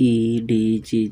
EDG،